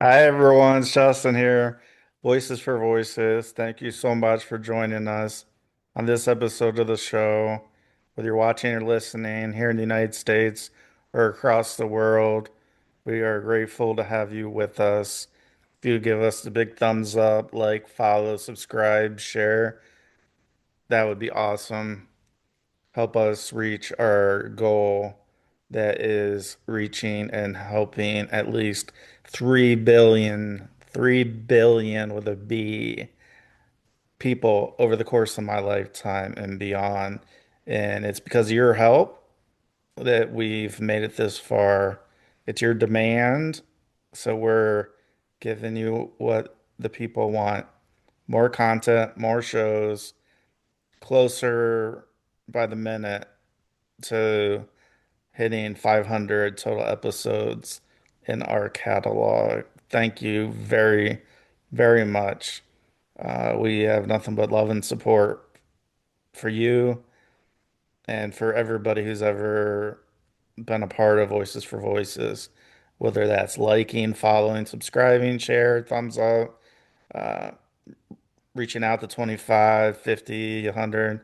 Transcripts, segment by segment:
Hi everyone, it's Justin here. Voices for Voices. Thank you so much for joining us on this episode of the show. Whether you're watching or listening here in the United States or across the world, we are grateful to have you with us. If you give us the big thumbs up, like, follow, subscribe, share, that would be awesome. Help us reach our goal that is reaching and helping at least 3 billion with a B people over the course of my lifetime and beyond. And it's because of your help that we've made it this far. It's your demand. So we're giving you what the people want. More content, more shows, closer by the minute to hitting 500 total episodes in our catalog. Thank you very, very much. We have nothing but love and support for you and for everybody who's ever been a part of Voices for Voices, whether that's liking, following, subscribing, share, thumbs up, uh, reaching out to 25, 50, 100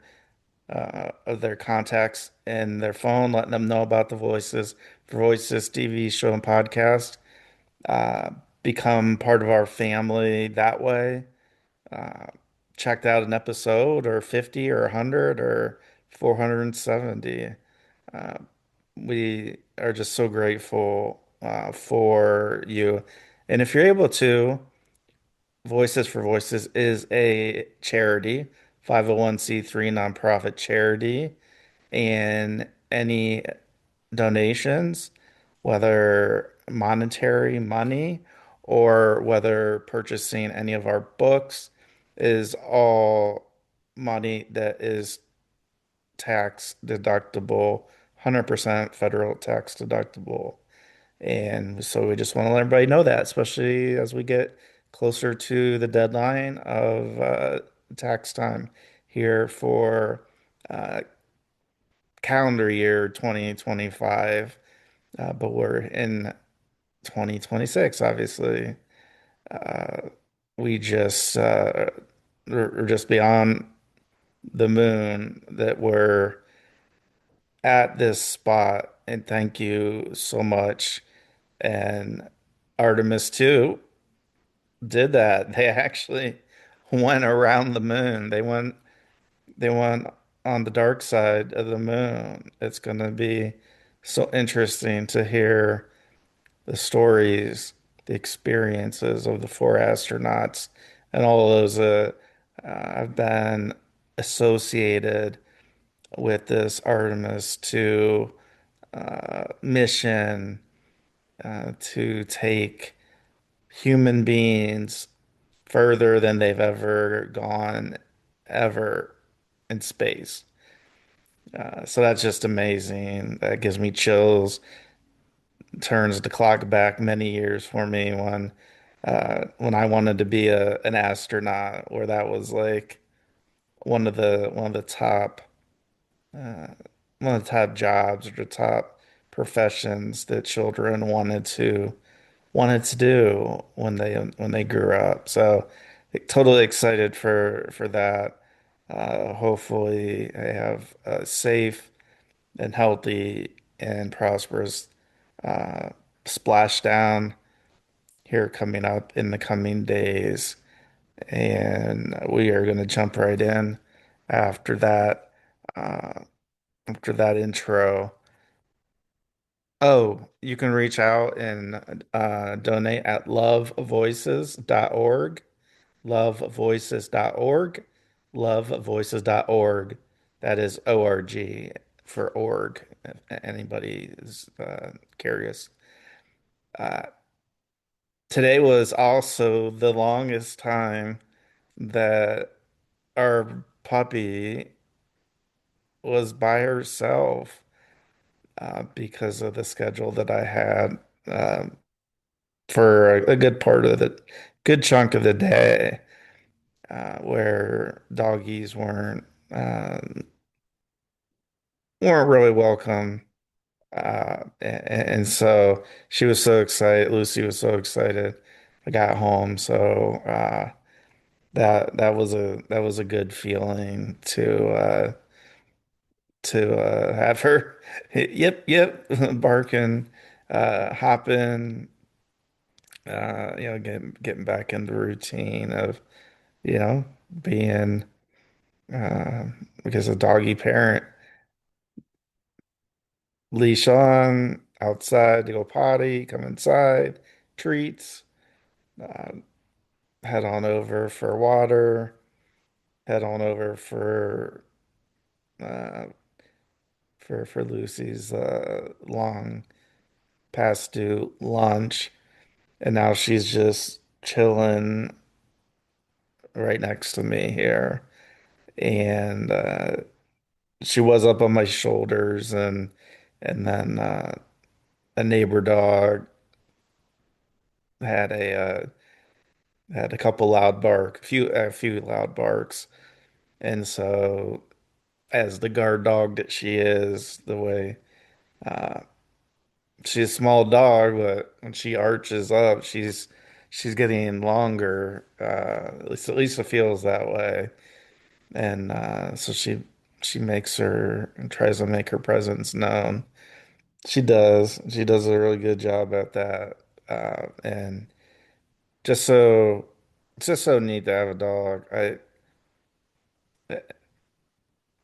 of their contacts in their phone, letting them know about the Voices for Voices TV show and podcast. Uh, Become part of our family that way. Uh, Checked out an episode or 50 or 100 or 470. Uh, we are just so grateful for you. And if you're able to, Voices for Voices is a charity, 501(c)(3) nonprofit charity, and any donations, whether monetary money or whether purchasing any of our books, is all money that is tax deductible, 100% federal tax deductible. And so we just want to let everybody know that, especially as we get closer to the deadline of tax time here for uh, calendar year 2025. But we're in 2026, obviously. Uh, we just we're just beyond the moon that we're at this spot. And thank you so much. And Artemis too did that. They actually went around the moon. They went on the dark side of the moon. It's going to be so interesting to hear the stories, the experiences of the four astronauts and all of those have been associated with this Artemis 2 mission to take human beings further than they've ever gone ever in space. So that's just amazing. That gives me chills, turns the clock back many years for me when I wanted to be an astronaut, where that was like one of the top uh, one of the top jobs or the top professions that children wanted to do when they grew up. So totally excited for that. Hopefully, I have a safe and healthy and prosperous uh, splashdown here coming up in the coming days. And we are going to jump right in after that, uh, after that intro. Oh, you can reach out and donate at lovevoices.org, lovevoices.org, lovevoices.org. That is ORG for org, if anybody is curious. Uh, Today was also the longest time that our puppy was by herself because of the schedule that I had for a good part of the good chunk of the day where doggies weren't really welcome. And so she was so excited. Lucy was so excited I got home. So that was a good feeling to have her yip yip barking, hopping, getting back in the routine of you know being uh, because a doggy parent, leash on, outside to go potty, come inside, treats, uh, head on over for water, head on over uh, for Lucy's long past due lunch, and now she's just chilling right next to me here, and she was up on my shoulders, and then a neighbor dog had a couple loud bark, a few loud barks, and so as the guard dog that she is, the way uh, she's a small dog, but when she arches up, she's getting longer. At least it feels that way, and so she makes her and tries to make her presence known. She does. She does a really good job at that, and just so it's just so neat to have a dog.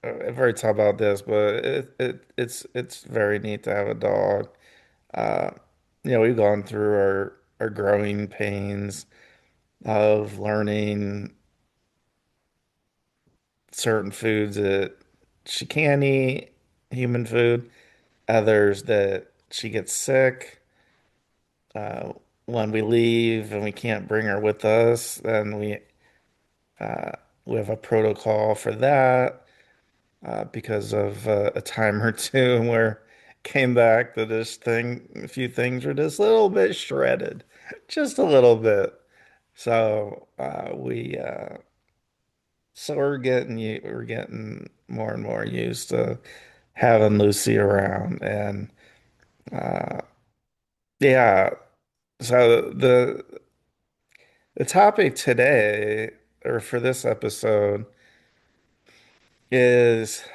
I've already talked about this, but it's very neat to have a dog. Uh, we've gone through our growing pains of learning certain foods that she can eat, human food, others that she gets sick. Uh, when we leave and we can't bring her with us, then uh, we have a protocol for that. Because of a time or two where came back that a few things were just a little bit shredded, just a little bit. So we're getting more and more used to having Lucy around, and uh, yeah. So the topic today, or for this episode, is,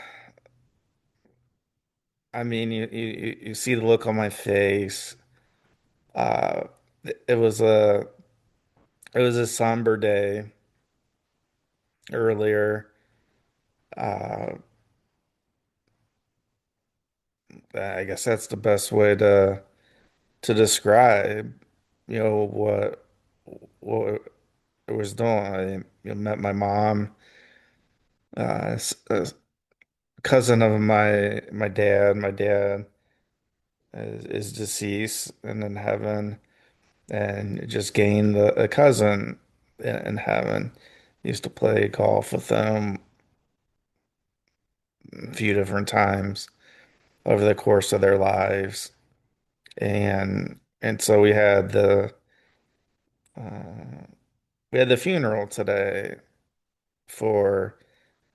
I mean, you see the look on my face. Uh, it was a somber day earlier. Uh, I guess that's the best way to describe, what I was doing. I met my mom, a cousin of my dad. My dad is deceased and in heaven, and just gained a cousin in heaven. Used to play golf with them a few different times over the course of their lives. And so uh, we had the funeral today for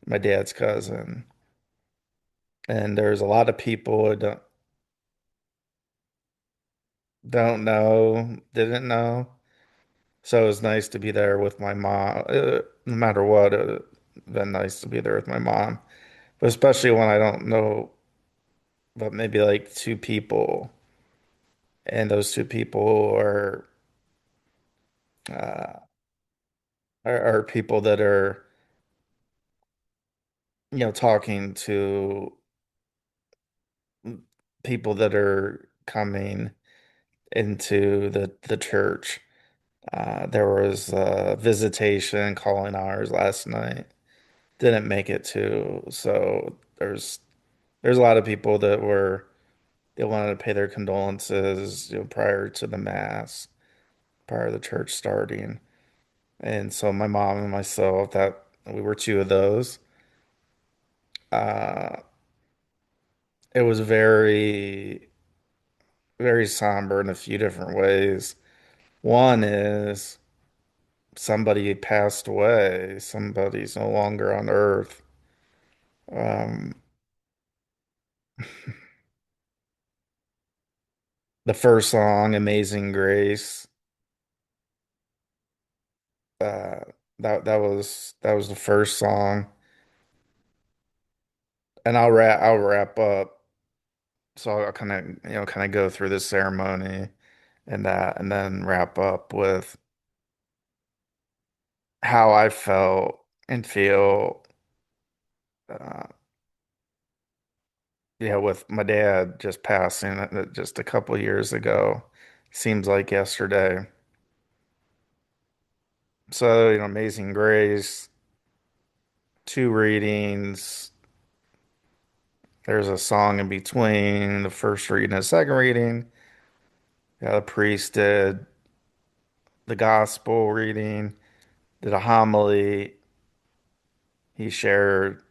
my dad's cousin, and there's a lot of people that don't know, didn't know. So it was nice to be there with my mom. No matter what, it been nice to be there with my mom, but especially when I don't know, but maybe like two people, and those two people uh, are people that are talking to people that are coming into the church. There was a visitation calling hours last night. Didn't make it to, so there's a lot of people they wanted to pay their condolences, prior to the mass, prior to the church starting. And so my mom and myself, that we were two of those. Uh, it was very, very somber in a few different ways. One is somebody passed away, somebody's no longer on earth. Um, the first song, Amazing Grace, Uh, that was the first song, and I'll wrap up. So I'll kind of go through this ceremony and that, and then wrap up with how I felt and feel. Uh, yeah, with my dad just passing just a couple years ago. Seems like yesterday. So, Amazing Grace, two readings. There's a song in between the first reading and the second reading. Yeah, the priest did the gospel reading, did a homily. He shared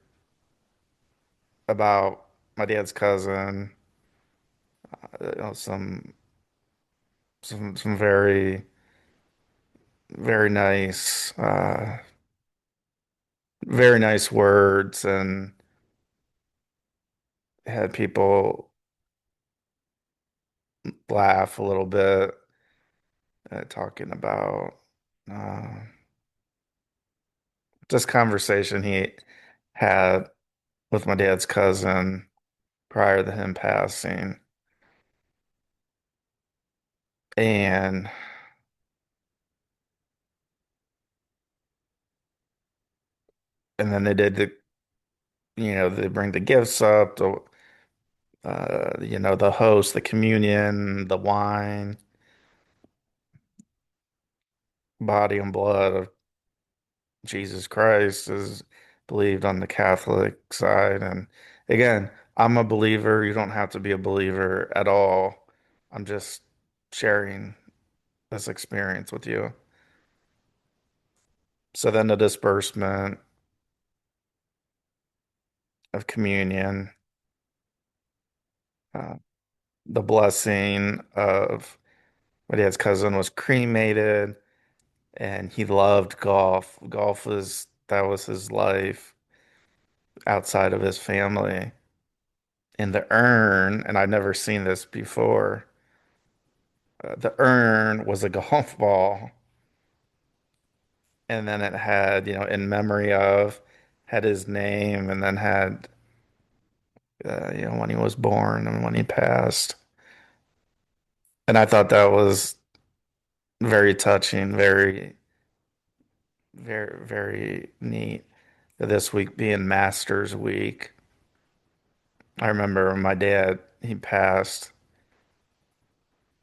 about my dad's cousin, some very nice, very nice words, and had people laugh a little bit, talking about uh, just conversation he had with my dad's cousin prior to him passing. And and then they bring the gifts up, the host, the communion, the wine, body and blood of Jesus Christ is believed on the Catholic side. And again, I'm a believer. You don't have to be a believer at all. I'm just sharing this experience with you. So then the disbursement of communion, uh, the blessing of my dad's cousin was cremated, and he loved golf. That was his life outside of his family. And the urn, and I've never seen this before, the urn was a golf ball. And then it had, in memory of, had his name, and then had, when he was born and when he passed. And I thought that was very touching, very, very, very neat. This week being Masters Week. I remember when my dad, he passed,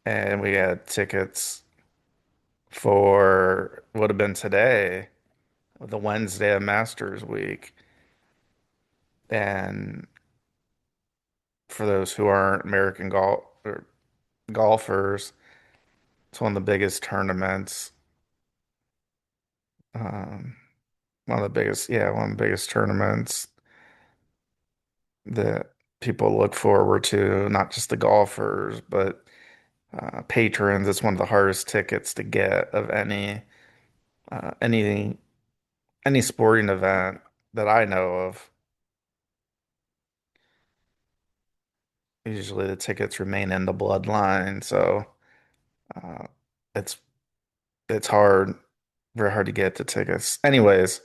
and we had tickets for would have been today, the Wednesday of Masters Week. And for those who aren't American golfers, it's one of the biggest tournaments. Um, one of the biggest tournaments that people look forward to, not just the golfers, but patrons. It's one of the hardest tickets to get of uh, any any sporting event that I know of. Usually the tickets remain in the bloodline, so uh, it's it's hard, very hard to get the tickets. Anyways,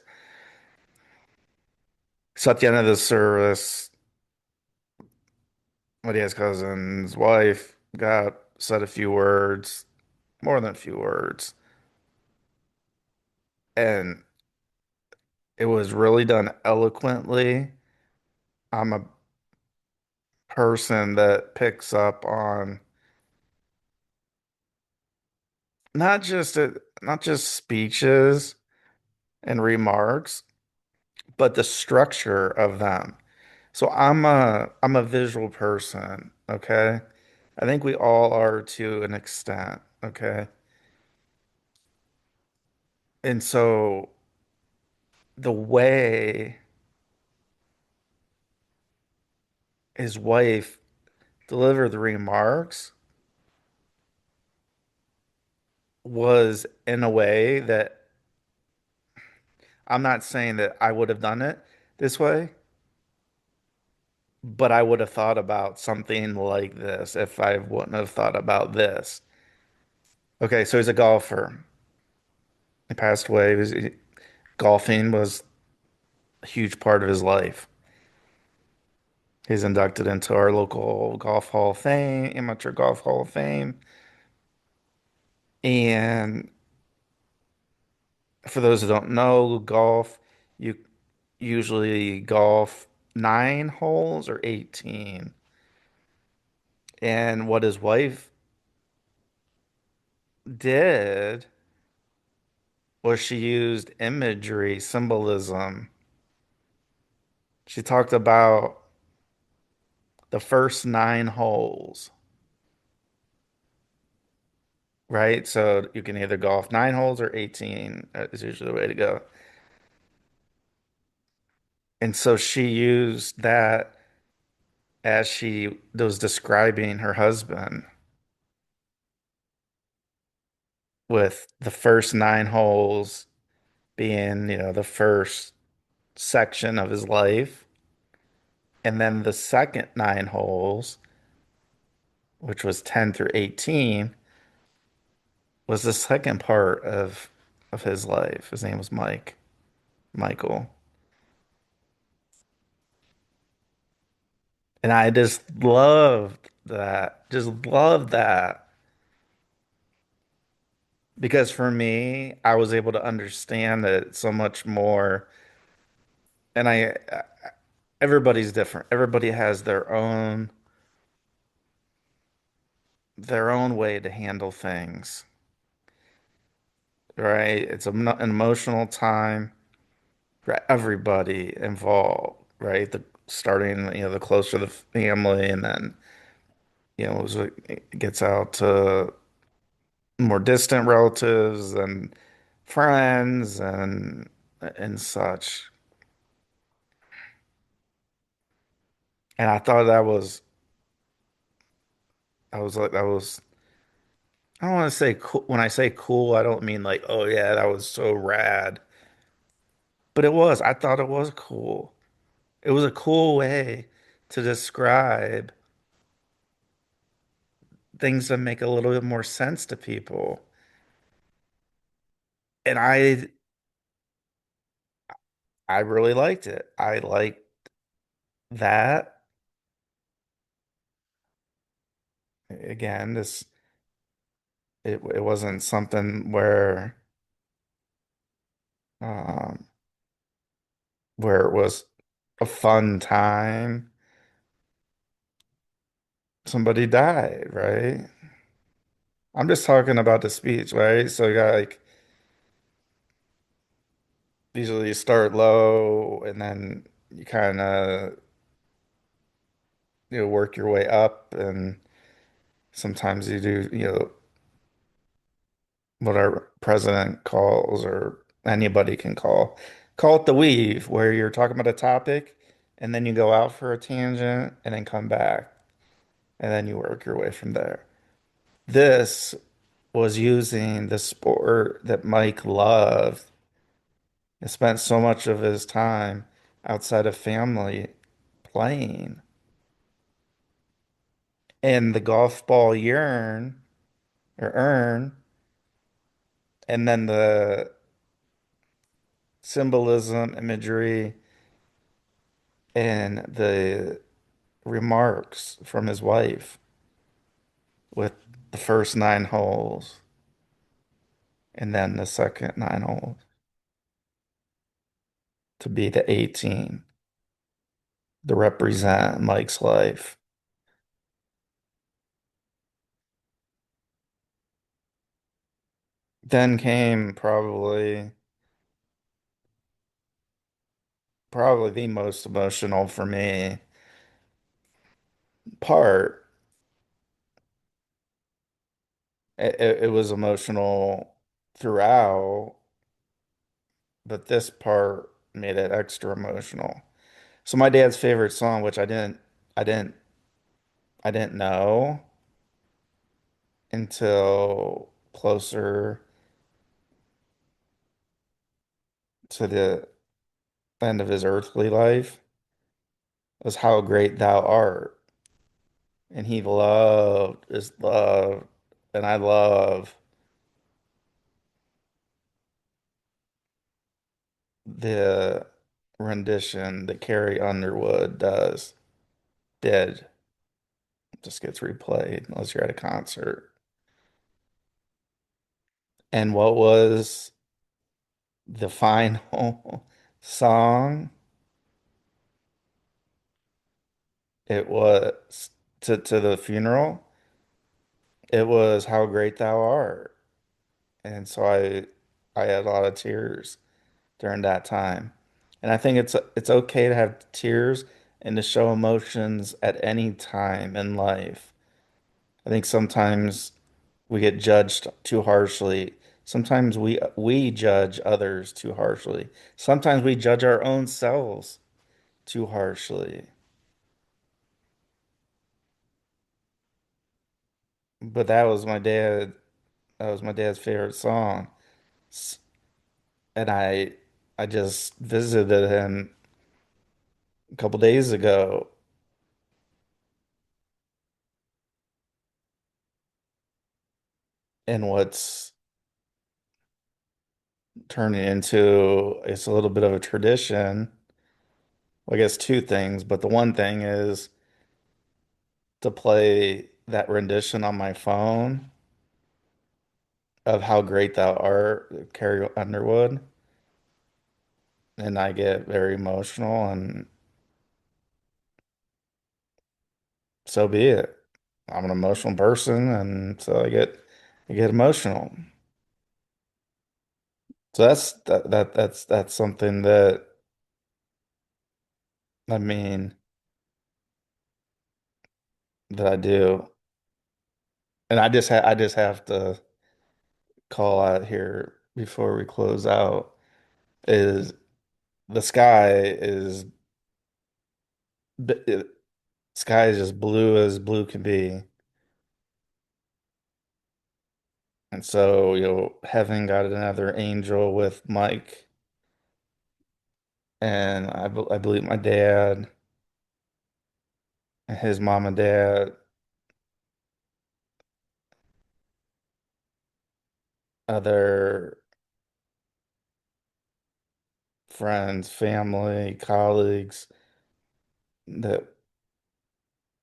so at the end of the service, my dad's cousin's wife said a few words, more than a few words, and it was really done eloquently. I'm a person that picks up on not just speeches and remarks, but the structure of them. So I'm a visual person, okay? I think we all are to an extent, okay? And so the way his wife delivered the remarks was in a way that I'm not saying that I would have done it this way, but I would have thought about something like this if I wouldn't have thought about this. Okay, so he's a golfer. He passed away. Golfing was a huge part of his life. He's inducted into our local golf hall of fame, amateur golf hall of fame. And for those who don't know, golf, you usually golf 9 holes or 18. And what his wife did was she used imagery, symbolism. She talked about the first 9 holes, right? So you can either golf 9 holes or 18 is usually the way to go. And so she used that as she was describing her husband with the first 9 holes being, the first section of his life. And then the second 9 holes, which was 10 through 18, was the second part of his life. His name was Michael. And I just loved that. Just loved that. Because for me, I was able to understand it so much more. And everybody's different. Everybody has their own way to handle things, right? It's an emotional time for everybody involved, right? The starting, the closer the family, and then, as it gets out to more distant relatives and friends and such. And I thought that was I don't want to say cool. When I say cool, I don't mean like, oh yeah, that was so rad. But it was. I thought it was cool. It was a cool way to describe things that make a little bit more sense to people. And I really liked it. I liked that. Again, it wasn't something um where it was a fun time. Somebody died, right? I'm just talking about the speech, right? So you got like usually you start low and then you kind of work your way up, and sometimes you do what our president calls, or anybody can call it the weave, where you're talking about a topic and then you go out for a tangent and then come back and then you work your way from there. This was using the sport that Mike loved and spent so much of his time outside of family playing. And the golf ball urn, and then the symbolism, imagery, and the remarks from his wife with the first 9 holes and then the second 9 holes to be the 18 to represent Mike's life. Then came probably the most emotional for me part. It was emotional throughout, but this part made it extra emotional. So my dad's favorite song, which I didn't, I didn't know until closer to the end of his earthly life, was "How Great Thou Art." And he loved is love, and I love the rendition that Carrie Underwood did just gets replayed unless you're at a concert. And what was the final song? It was to the funeral. It was How Great Thou Art. And so I had a lot of tears during that time. And I think it's okay to have tears and to show emotions at any time in life. I think sometimes we get judged too harshly. Sometimes we judge others too harshly. Sometimes we judge our own selves too harshly. But that was my dad's favorite song. S- And I just visited him a couple days ago, and what's turning into it's a little bit of a tradition. Well, I guess two things, but the one thing is to play that rendition on my phone of How Great Thou Art, Carrie Underwood, and I get very emotional, and so be it. I'm an emotional person, and so I get emotional. So that's something that I mean that I do, and I just have to call out here before we close out is the b- sky is just blue as blue can be. And so, heaven got another angel with Mike, and I believe my dad and his mom and dad, other friends, family, colleagues that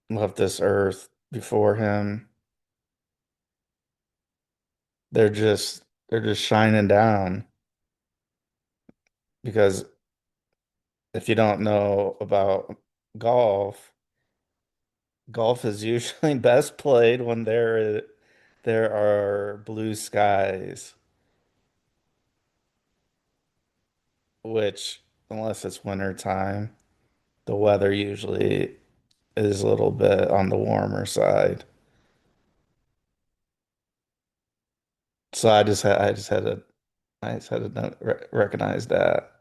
left this earth before him, they're just shining down because if you don't know about golf, golf is usually best played when there are blue skies, which unless it's winter time, the weather usually is a little bit on the warmer side. So I just had to recognize that.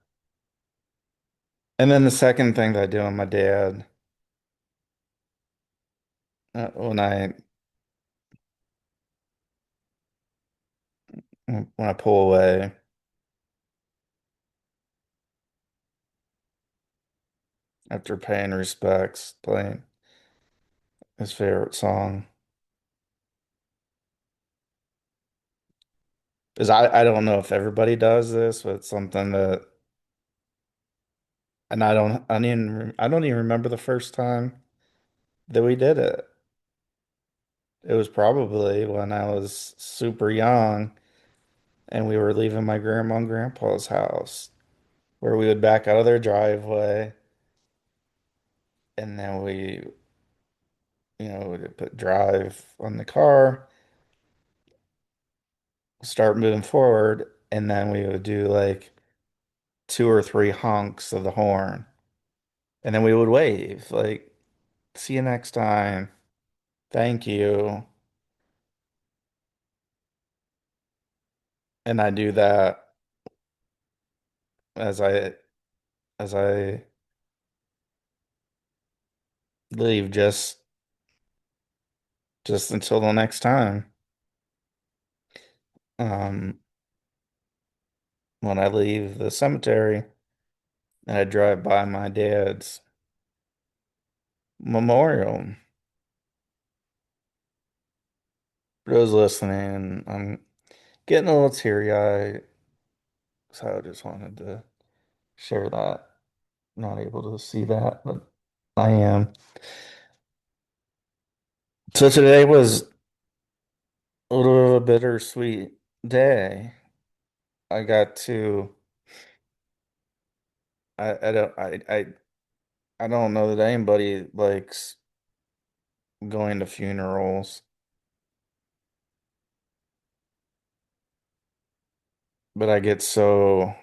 And then the second thing that I do on my dad, when I pull away after paying respects, playing his favorite song. Because I don't know if everybody does this, but it's something that, and I don't even remember the first time that we did it. It was probably when I was super young and we were leaving my grandma and grandpa's house, where we would back out of their driveway and then would put drive on the car, start moving forward, and then we would do like two or three honks of the horn. And then we would wave, like, see you next time. Thank you. And I do that as I leave just until the next time. Um, when I leave the cemetery and I drive by my dad's memorial. For those listening, I'm getting a little teary-eyed, so I just wanted to share that. Not able to see that, but I am. So today was a little bit of a bittersweet day. I got to I don't know that anybody likes going to funerals, but I get so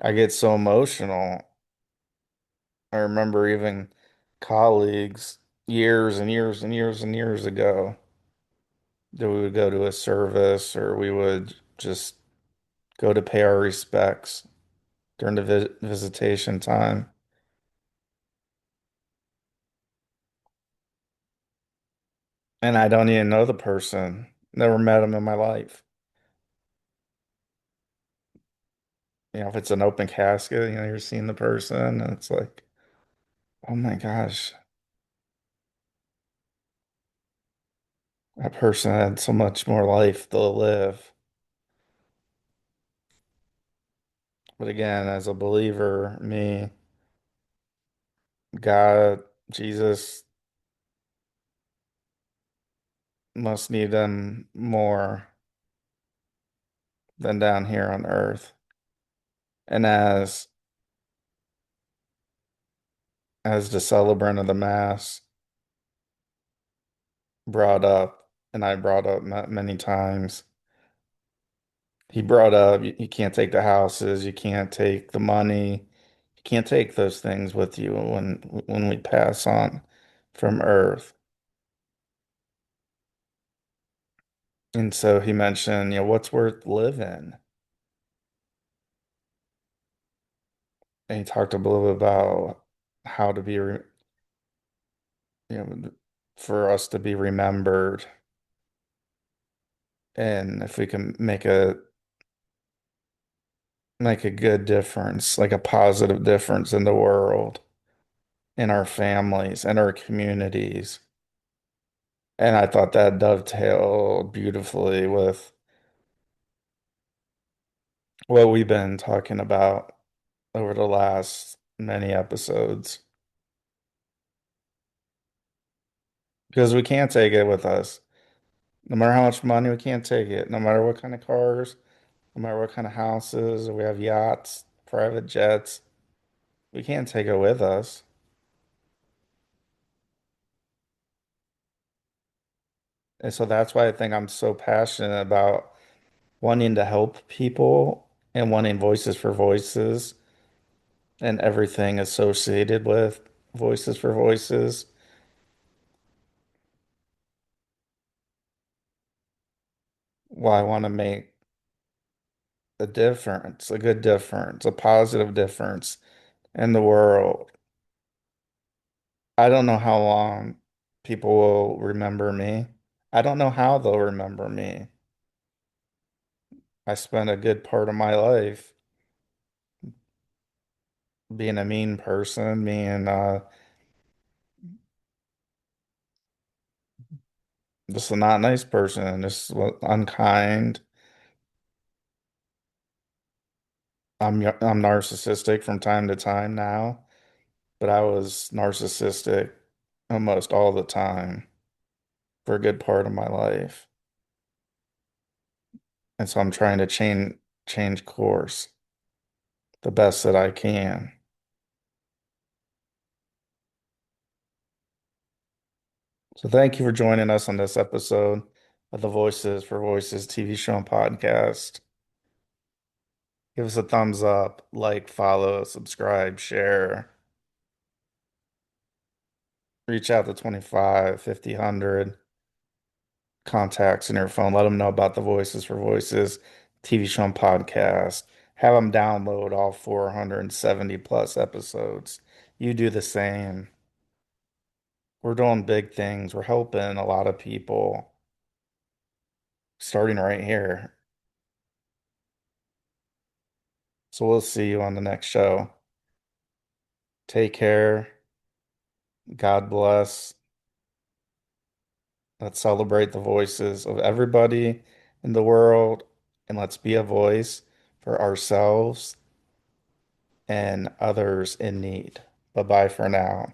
emotional. I remember even colleagues years and years and years and years ago that we would go to a service or we would just go to pay our respects during the visitation time. And I don't even know the person. Never met him in my life. If it's an open casket, you're seeing the person and it's like, oh my gosh, that person had so much more life to live. But again, as a believer, me, God, Jesus must need them more than down here on earth. And as the celebrant of the Mass brought up, and I brought up many times, he brought up you can't take the houses, you can't take the money, you can't take those things with you when we pass on from earth. And so he mentioned, what's worth living? And he talked a little bit about how to be, for us to be remembered. And if we can make a good difference, like a positive difference in the world, in our families, in our communities. And I thought that dovetailed beautifully with what we've been talking about over the last many episodes. Because we can't take it with us. No matter how much money, we can't take it. No matter what kind of cars, no matter what kind of houses, we have yachts, private jets. We can't take it with us. And so that's why I think I'm so passionate about wanting to help people and wanting voices for voices and everything associated with voices for voices. Well, I want to make a difference, a good difference, a positive difference in the world. I don't know how long people will remember me. I don't know how they'll remember me. I spent a good part of my life being a mean person, being just a not nice person, just unkind. I'm narcissistic from time to time now, but I was narcissistic almost all the time for a good part of my life. And so I'm trying to change course the best that I can. So thank you for joining us on this episode of the Voices for Voices TV show and podcast. Give us a thumbs up, like, follow, subscribe, share. Reach out to 25, 50, 100 contacts in your phone. Let them know about the Voices for Voices TV show and podcast. Have them download all 470 plus episodes. You do the same. We're doing big things. We're helping a lot of people starting right here. So we'll see you on the next show. Take care. God bless. Let's celebrate the voices of everybody in the world and let's be a voice for ourselves and others in need. Bye bye for now.